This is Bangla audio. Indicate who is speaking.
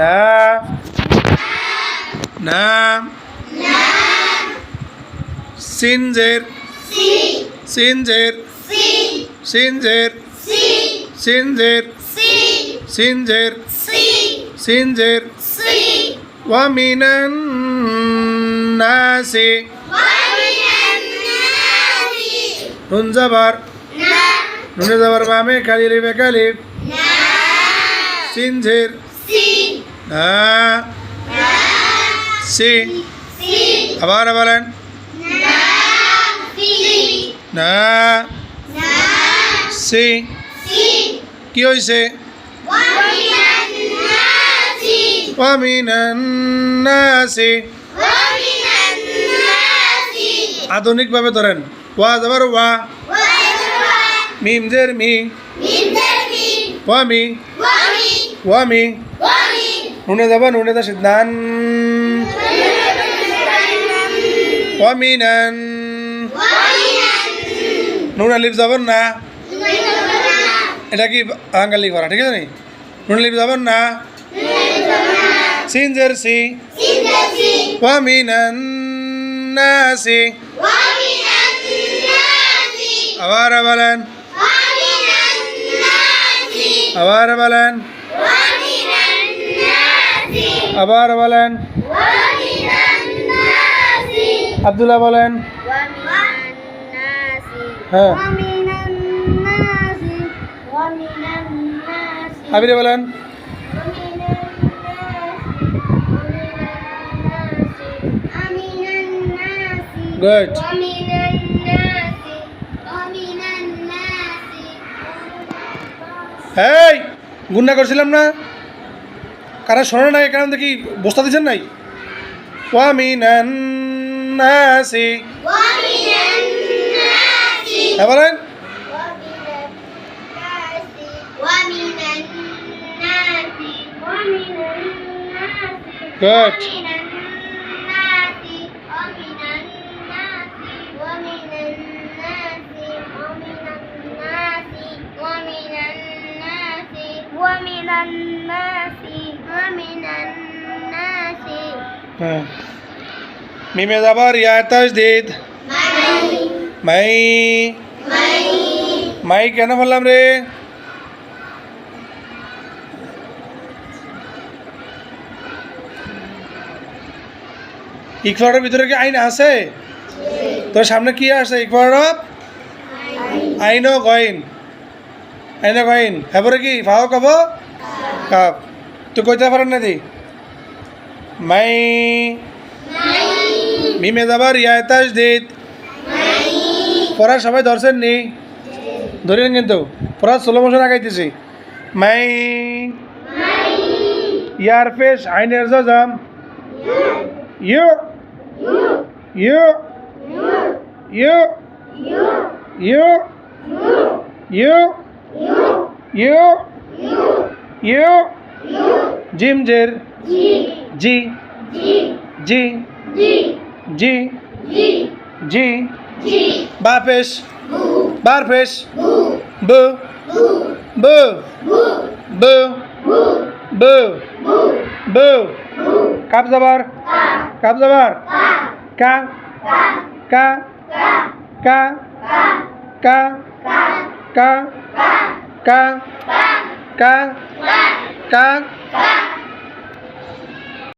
Speaker 1: না না সিনজের সিনজের সিনজের সিনজের সিনজের সিনজের ওয়ামিনান নাসি নুন জবর নুনে জবর বামে কালি লিবে কালিফ সিনজের না সি আবার বলেন না সি কি হয়েছে ওয়ামিনান নাসি আধুনিকভাবে ধরেন ওয়া জবর ওয়া মিম জের মি ওয়ামি ওয়ামি নুনে জবর নুনে দা সিদ্ধান ওয়ামিনান নুন আলিফ জবর না এটা কি বাঙালি করা ঠিক আছে নি নুন আলিফ জবর না সিনজের সি ওয়ামিনান নাসি আবার বলেন আবার বলেন আবার বলেন আব্দুল্লাহ বলেন হ্যাঁ আবিরে বলেন গুড এই গুন্না করছিলাম না কারা শোনে নাই কারণ দেখি বস্তা দিচ্ছেন নাই ওয়ামিনান নাসি হ্যাঁ বলেন গুড হ্যাঁ মিমে যাবার ইয়া তাজদীদ মাই মাই কেন বললাম রে ইকফারের ভিতরে কি আইন আছে তোর সামনে কি আছে ইকফার আইন ও গইন আইন ও গইন হ্যাঁ কি ফাও কব কাপ তুই কইতে পারেন না দি মাই মিমে যাবার ইয়া তাজদীদ পড়া সবাই ধরছেন নি ধরেন কিন্তু পড়া স্লো মোশন আগাইতেছি মাই ইয়ার পেশ আইনের জাম ইউ ইউ ইউ ইউ ইউ ইউ ইউ জিমজের জি জি জি জি বাপেশ বারপেশ ব ব ব ব ব কাপ যাবার কা কা কা কা কা কা কা কা কা